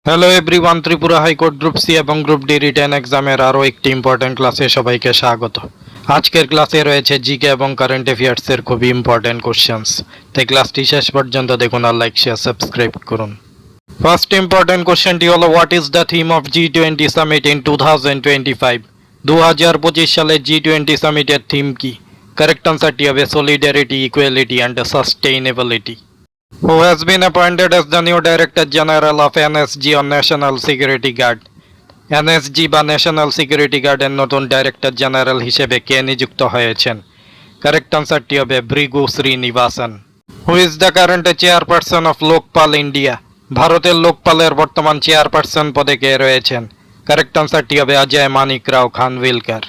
Hello everyone, Tripura high court group C এবং group D written এক্সামের আরও একটি ইম্পর্টেন্ট ক্লাসে সবাইকে স্বাগত। আজকের ক্লাসে রয়েছে জিকে এবং কারেন্ট অ্যাফেয়ার্সের খুবই ইম্পর্টেন্ট কোশ্চেন্স। তাই ক্লাসটি শেষ পর্যন্ত দেখুন আর লাইক শেয়ার সাবস্ক্রাইব করুন। ফার্স্ট ইম্পর্টেন্ট কোশ্চেনটি হলো, what is the theme of G20 summit in 2025? 2025 সালে G20 সামিটের থিম কি? কারেক্ট আনসারটি হবে solidarity, equality and sustainability. Who has been appointed as the new Director General of NSG or National Security Guard? NSG বা national security গার্ডের নতুন director general হিসেবে কে নিযুক্ত হয়েছেন? কারেক্ট আনসারটি হবে ভৃগু শ্রীনিবাসন। হু is the current chairperson of Lokpal India? ভারতের লোকপালের বর্তমান চেয়ারপারসন পদে কে রয়েছেন? কারেক্ট আনসারটি হবে Ajay Manik Rao Khanvilkar.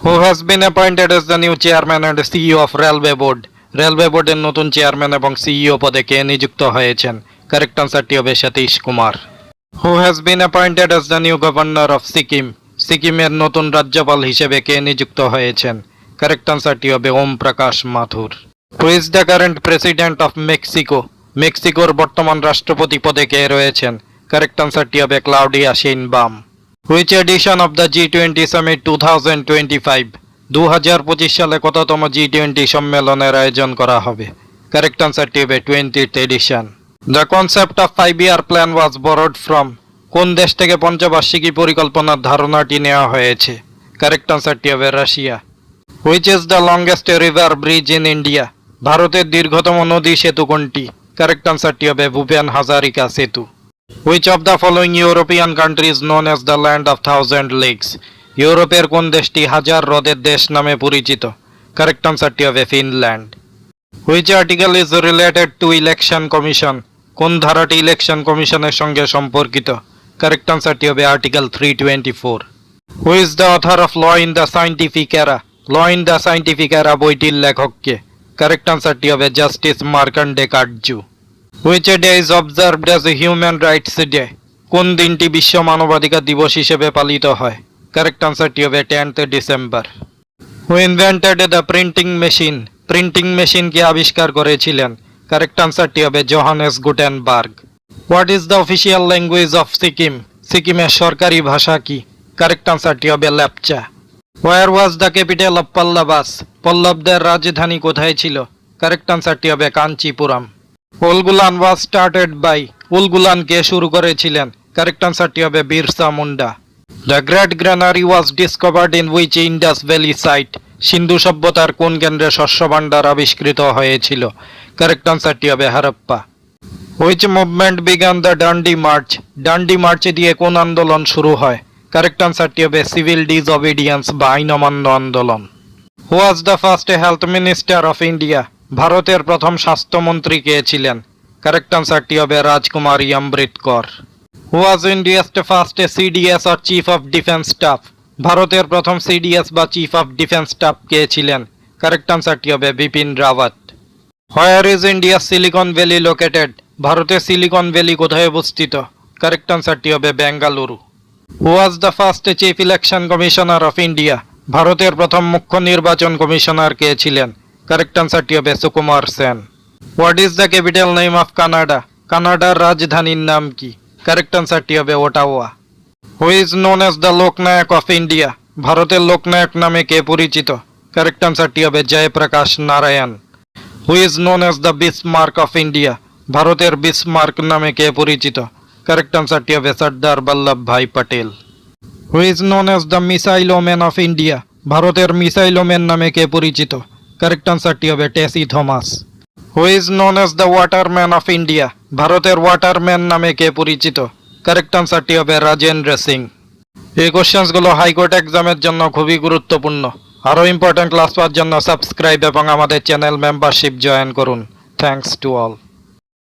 Who has been appointed as the new chairman and CEO of railway board? Railway বোর্ডের নতুন চেয়ারম্যান এবং সিইও পদে কে নিযুক্ত হয়েছেন? কারেক্ট আনসারটি হবে সতীশ কুমার। হু has been appointed as the new governor of Sikkim? সিকিমের নতুন রাজ্যপাল হিসেবে কে নিযুক্ত হয়েছেন? কারেক্ট আনসারটি হবে Om Prakash Mathur. Who is the current president of Mexico? মেক্সিকোর বর্তমান রাষ্ট্রপতি পদে কে রয়েছেন? কারেক্ট আনসারটি হবে Claudia Sheinbaum. Which edition of the G20 summit 2025? 2025 সালে কততম G20 সম্মেলনের আয়োজন করা হবে? কারেক্ট আনসারটি হবে 20th edition. The concept of 5-year plan was borrowed from? কোন দেশ থেকে পঞ্চবার্ষিকী পরিকল্পনার ধারণাটি নেওয়া হয়েছে? কারেক্ট আনসারটি হবে Russia. Which is the longest river bridge in India? ভারতের দীর্ঘতম নদী সেতু কোনটি? কারেক্ট আনসারটি হবে ভূপেন হাজারিকা সেতু। Which of the following European country is known as the land of thousand lakes? ইউরোপের কোন দেশটি হাজার হ্রদের দেশ নামে পরিচিত? কারেক্ট আনসারটি হবে Finland. Which article is related to election commission? কোন ধারাটি ইলেকশন কমিশনের সঙ্গে সম্পর্কিত? কারেক্ট আনসারটি হবে article 324। Who is the author of law in the scientific era? Law in the scientific এরা বইটির লেখককে? কারেক্ট আনসারটি হবে justice Markandey Katju. Which day is observed as a human rights day? কোন দিনটি বিশ্ব মানবাধিকার দিবস হিসেবে পালিত হয়? কারেক্ট আনসারটি হবে 10th December. Who invented the printing machine? Printing machine কে আবিষ্কার করেছিলেন? কারেক্ট আনসারটি হবে Johannes Gutenberg. What is the official language of Sikkim? সিকিমের সরকারি ভাষা কি? কারেক্ট আনসারটি হবে Lepcha. Where was the capital of Pallavas? পল্লবদের রাজধানী কোথায় ছিল? কারেক্ট আনসারটি হবে Kanchipuram. Ulgulan was started by? Ulgulan কে শুরু করেছিলেন? কারেক্ট আনসারটি হবে Birsa Munda. The great granary was discovered in which Indus valley site? Sindhu সভ্যতার কোন কেন্দ্রে শস্য ভাণ্ডার আবিষ্কৃত হয়েছিল? কারেক্ট আনসারটি হবে Harappa. Which movement began the Dandi march? Dandi march দিয়ে কোন আন্দোলন শুরু হয়? কারেক্ট আনসারটি হবে সিভিল ডিসঅবিডিয়েন্স বা আইন অমান্য আন্দোলন। Who was the first health minister of India? ভারতের প্রথম স্বাস্থ্যমন্ত্রী কে ছিলেন? কারেক্ট আনসারটি হবে Rajkumari Amrit Kaur. Who was India's first CDS or chief of defence staff? ভারতের প্রথম সিডিএস বা চিফ অফ ডিফেন্স স্টাফ কে ছিলেন? কারেক্ট আনসারটি হবে Bipin Rawat. Where is India silicon valley located? ভারতের সিলিকন ভ্যালি কোথায় অবস্থিত? কারেক্ট আনসারটি হবে Bengaluru. Who was the first chief election commissioner of India? ভারতের প্রথম মুখ্য নির্বাচন কমিশনার কে ছিলেন? কারেক্ট আনসারটি হবে Sukumar Sen. What is the capital name of Canada? কানাডার রাজধানীর নাম কি? কারেক্ট আনসারটি হবে Ottawa. Who is known as the Loknayak of India? ভারতের লোকনায়ক নামে কে পরিচিত? কারেক্ট আনসারটি হবে Jayaprakash Narayan. Who is known as the Bismarck of India? ভারতের বিসমার্ক নামে কে পরিচিত? কারেক্ট আনসারটি হবে Sardar Vallabhbhai Patel. Who is known as the missile woman of India? ভারতের মিসাইল ওম্যান নামে কে পরিচিত? কারেক্ট আনসারটি হবে Tessy Thomas. Who is known as the waterman of India? ভারতের ওয়াটারম্যান নামে কে পরিচিত? কারেক্ট আনসারটি হবে রাজেন্দ্র সিং। এই কোশ্চেন্সগুলো হাইকোর্ট এক্সামের জন্য খুবই গুরুত্বপূর্ণ। আরও ইম্পর্টেন্ট ক্লাস পাওয়ার জন্য সাবস্ক্রাইব এবং আমাদের চ্যানেল মেম্বারশিপ জয়েন করুন। Thanks to all.